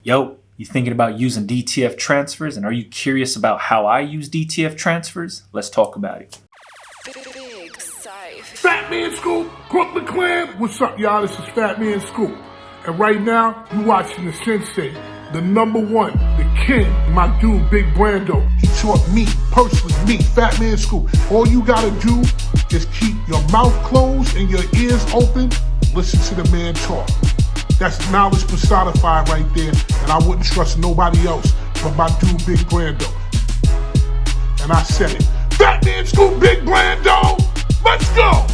Yo, you thinking about using DTF transfers, and are you curious about how I use DTF transfers? Let's talk about it. Fat Man Scoop, Brooklyn Clan. What's up, y'all? This is Fat Man Scoop. And right now, you watching the sensei, the number one, the king, my dude, Big Brando. He taught me, personally, me, Fat Man Scoop. All you gotta do is keep your mouth closed and your ears open. Listen to the man talk. That's knowledge personified right there, and I wouldn't trust nobody else but my dude, Big Brando. And I said it. Fat Man Scoop, Big Brando! Let's go!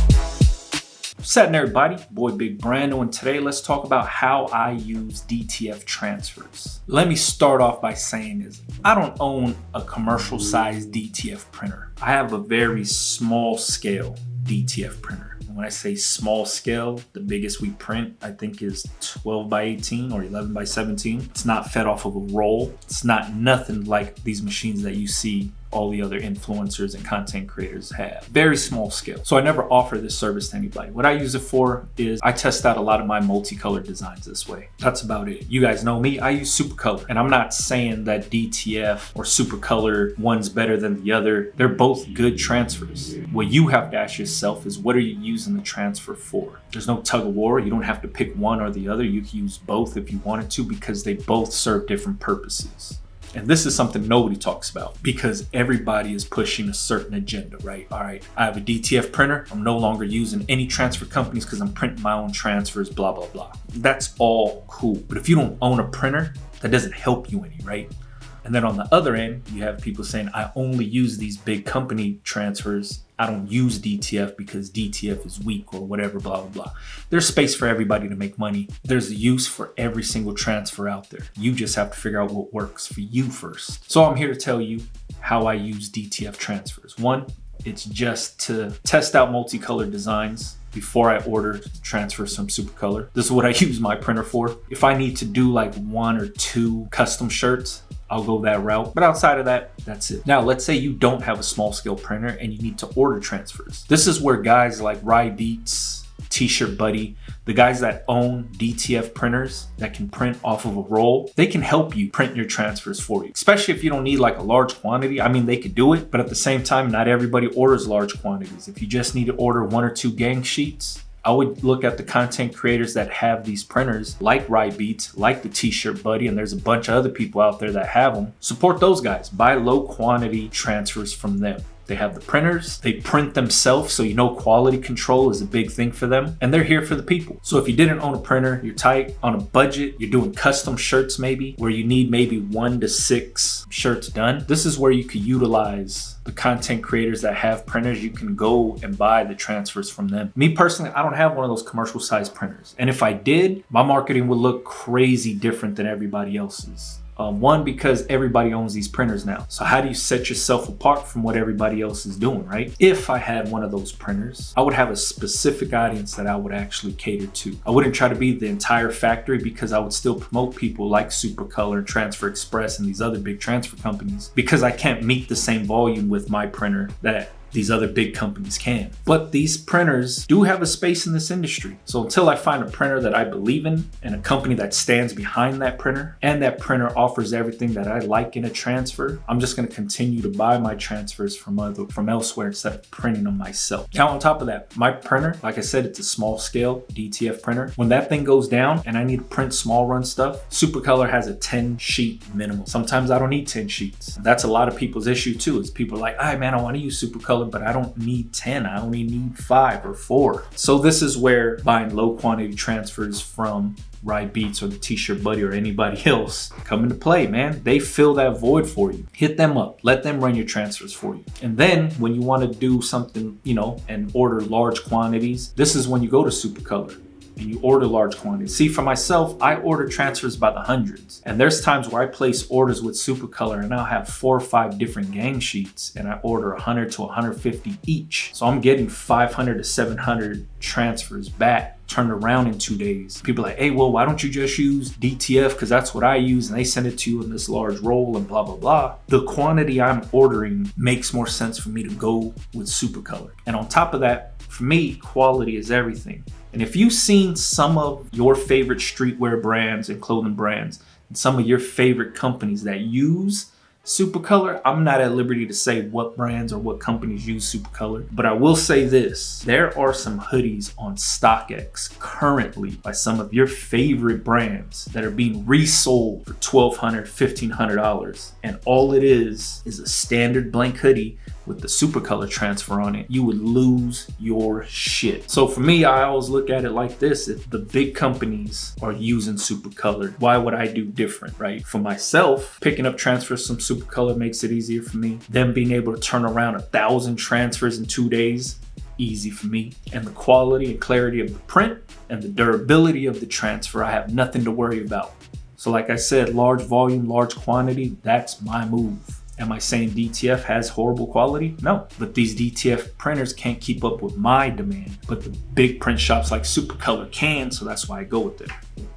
What's happening, everybody? Boy, Big Brando, and today let's talk about how I use DTF transfers. Let me start off by saying this. I don't own a commercial size DTF printer. I have a very small scale DTF printer. When I say small scale, the biggest we print, I think, is 12 by 18 or 11 by 17. It's not fed off of a roll. It's not nothing like these machines that you see all the other influencers and content creators have. Very small scale. So I never offer this service to anybody. What I use it for is I test out a lot of my multicolor designs this way. That's about it. You guys know me, I use Supacolor. And I'm not saying that DTF or Supacolor, one's better than the other. They're both good transfers. What you have to ask yourself is, what are you using the transfer for? There's no tug of war. You don't have to pick one or the other. You can use both if you wanted to, because they both serve different purposes. And this is something nobody talks about, because everybody is pushing a certain agenda, right? All right, I have a DTF printer. I'm no longer using any transfer companies because I'm printing my own transfers, blah, blah, blah. That's all cool. But if you don't own a printer, that doesn't help you any, right? And then on the other end, you have people saying, I only use these big company transfers. I don't use DTF because DTF is weak or whatever, blah, blah, blah. There's space for everybody to make money. There's a use for every single transfer out there. You just have to figure out what works for you first. So I'm here to tell you how I use DTF transfers. One, it's just to test out multicolored designs before I order transfers from Supacolor. This is what I use my printer for. If I need to do like 1 or 2 custom shirts, I'll go that route. But outside of that, that's it. Now, let's say you don't have a small scale printer and you need to order transfers. This is where guys like Beats, T-Shirt Buddy, the guys that own DTF printers that can print off of a roll, they can help you print your transfers for you. Especially if you don't need like a large quantity. I mean, they could do it, but at the same time, not everybody orders large quantities. If you just need to order 1 or 2 gang sheets, I would look at the content creators that have these printers, like Beats, like the T-Shirt Buddy, and there's a bunch of other people out there that have them. Support those guys. Buy low quantity transfers from them. They have the printers, they print themselves, so you know quality control is a big thing for them, and they're here for the people. So if you didn't own a printer, you're tight on a budget, you're doing custom shirts maybe, where you need maybe 1 to 6 shirts done, this is where you could utilize the content creators that have printers. You can go and buy the transfers from them. Me personally, I don't have one of those commercial size printers. And if I did, my marketing would look crazy different than everybody else's. One, because everybody owns these printers now. So how do you set yourself apart from what everybody else is doing, right? If I had one of those printers, I would have a specific audience that I would actually cater to. I wouldn't try to be the entire factory, because I would still promote people like Supacolor, Transfer Express, and these other big transfer companies, because I can't meet the same volume with my printer that these other big companies can. But these printers do have a space in this industry. So until I find a printer that I believe in, and a company that stands behind that printer, and that printer offers everything that I like in a transfer, I'm just gonna continue to buy my transfers from elsewhere instead of printing them myself. Now, on top of that, my printer, like I said, it's a small scale DTF printer. When that thing goes down and I need to print small run stuff, Supacolor has a 10 sheet minimum. Sometimes I don't need 10 sheets. That's a lot of people's issue too, is people are like, "Hey man, I wanna use Supacolor, but I don't need 10, I only need 5 or 4. So this is where buying low quantity transfers from Beats or the T-Shirt Buddy or anybody else come into play, man. They fill that void for you. Hit them up, let them run your transfers for you. And then when you want to do something, and order large quantities, this is when you go to Supacolor and you order large quantities. See, for myself, I order transfers by the hundreds. And there's times where I place orders with Supacolor and I'll have 4 or 5 different gang sheets, and I order 100 to 150 each. So I'm getting 500 to 700 transfers back, turned around in 2 days. People are like, hey, well, why don't you just use DTF? Because that's what I use, and they send it to you in this large roll and blah, blah, blah. The quantity I'm ordering makes more sense for me to go with Supacolor. And on top of that, for me, quality is everything. And if you've seen some of your favorite streetwear brands and clothing brands and some of your favorite companies that use Supacolor. I'm not at liberty to say what brands or what companies use Supacolor, but I will say this. There are some hoodies on StockX currently by some of your favorite brands that are being resold for $1,200, $1,500. And all it is a standard blank hoodie with the Supacolor transfer on it. You would lose your shit. So for me, I always look at it like this. If the big companies are using Supacolor, why would I do different, right? For myself, picking up transfers from Supacolor makes it easier for me. Them being able to turn around 1,000 transfers in 2 days, easy for me. And the quality and clarity of the print and the durability of the transfer, I have nothing to worry about. So like I said, large volume, large quantity, that's my move. Am I saying DTF has horrible quality? No, but these DTF printers can't keep up with my demand. But the big print shops like Supacolor can, so that's why I go with it.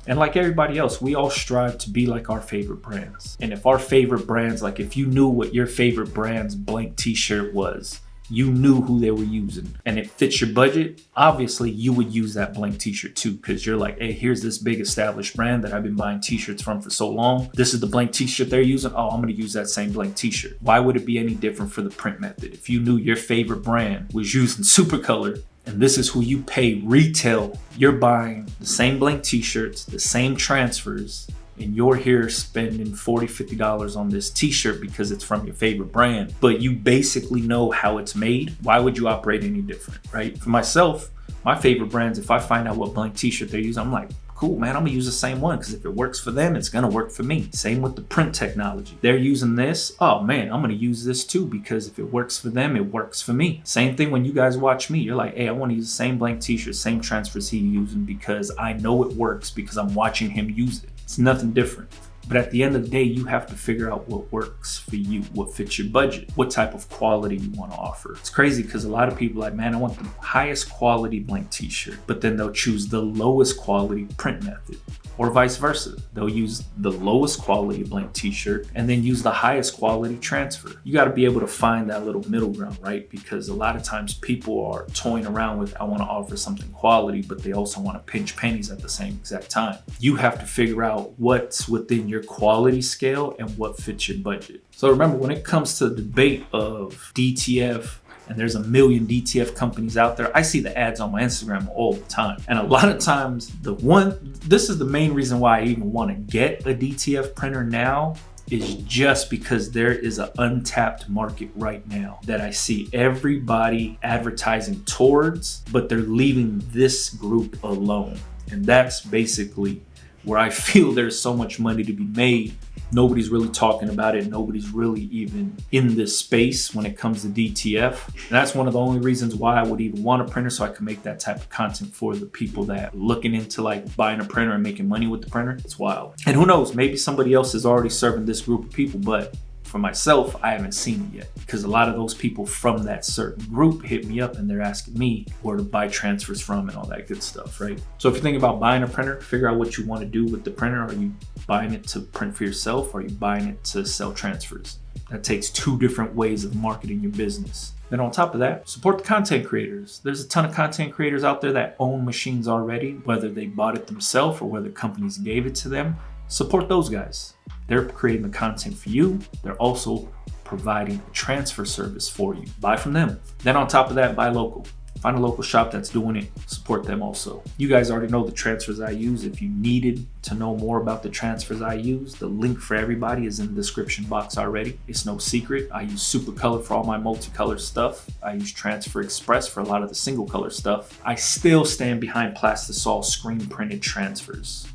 And like everybody else, we all strive to be like our favorite brands. And if our favorite brands, like if you knew what your favorite brand's blank t-shirt was, you knew who they were using, and it fits your budget, obviously you would use that blank t-shirt too, because you're like, hey, here's this big established brand that I've been buying t-shirts from for so long. This is the blank t-shirt they're using. Oh, I'm gonna use that same blank t-shirt. Why would it be any different for the print method? If you knew your favorite brand was using Supacolor, and this is who you pay retail, you're buying the same blank t-shirts, the same transfers, and you're here spending $40, $50 on this t-shirt because it's from your favorite brand, but you basically know how it's made, why would you operate any different, right? For myself, my favorite brands, if I find out what blank t-shirt they're using, I'm like, cool, man, I'm gonna use the same one because if it works for them, it's gonna work for me. Same with the print technology. They're using this, oh man, I'm gonna use this too because if it works for them, it works for me. Same thing when you guys watch me, you're like, hey, I wanna use the same blank t-shirt, same transfers he's using because I know it works because I'm watching him use it. It's nothing different. But at the end of the day, you have to figure out what works for you, what fits your budget, what type of quality you want to offer. It's crazy because a lot of people are like, man, I want the highest quality blank t-shirt, but then they'll choose the lowest quality print method. Or vice versa. They'll use the lowest quality blank t-shirt and then use the highest quality transfer. You got to be able to find that little middle ground, right? Because a lot of times people are toying around with, I want to offer something quality, but they also want to pinch pennies at the same exact time. You have to figure out what's within your quality scale and what fits your budget. So remember, when it comes to the debate of DTF, and there's a million DTF companies out there, I see the ads on my Instagram all the time. And a lot of times, this is the main reason why I even want to get a DTF printer now, is just because there is an untapped market right now that I see everybody advertising towards, but they're leaving this group alone. And that's basically where I feel there's so much money to be made. Nobody's really talking about it. Nobody's really even in this space when it comes to DTF. And that's one of the only reasons why I would even want a printer, so I can make that type of content for the people that are looking into like buying a printer and making money with the printer. It's wild. And who knows, maybe somebody else is already serving this group of people, but for myself, I haven't seen it yet because a lot of those people from that certain group hit me up and they're asking me where to buy transfers from and all that good stuff, right? So if you think about buying a printer, figure out what you want to do with the printer. Are you buying it to print for yourself, or are you buying it to sell transfers? That takes two different ways of marketing your business. Then on top of that, support the content creators. There's a ton of content creators out there that own machines already, whether they bought it themselves or whether companies gave it to them. Support those guys. They're creating the content for you. They're also providing a transfer service for you. Buy from them. Then on top of that, buy local. Find a local shop that's doing it. Support them also. You guys already know the transfers I use. If you needed to know more about the transfers I use, the link for everybody is in the description box already. It's no secret. I use Supacolor for all my multicolor stuff. I use Transfer Express for a lot of the single color stuff. I still stand behind Plastisol screen printed transfers.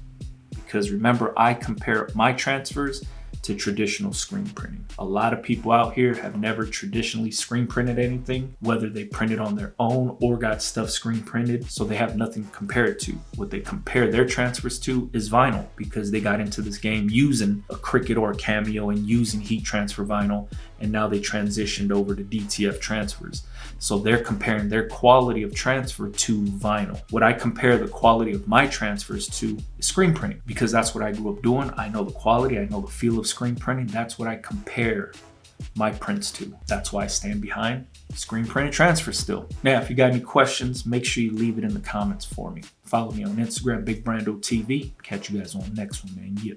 Because remember, I compare my transfers to traditional screen printing. A lot of people out here have never traditionally screen printed anything, whether they printed on their own or got stuff screen printed, so they have nothing to compare it to. What they compare their transfers to is vinyl, because they got into this game using a Cricut or a Cameo and using heat transfer vinyl, and now they transitioned over to DTF transfers. So they're comparing their quality of transfer to vinyl. What I compare the quality of my transfers to is screen printing, because that's what I grew up doing. I know the quality, I know the feel of screen printing. That's what I compare my prints to. That's why I stand behind screen printed transfers still. Now, if you got any questions, make sure you leave it in the comments for me. Follow me on Instagram, BigBrandoTV. Catch you guys on the next one, man. Yeah.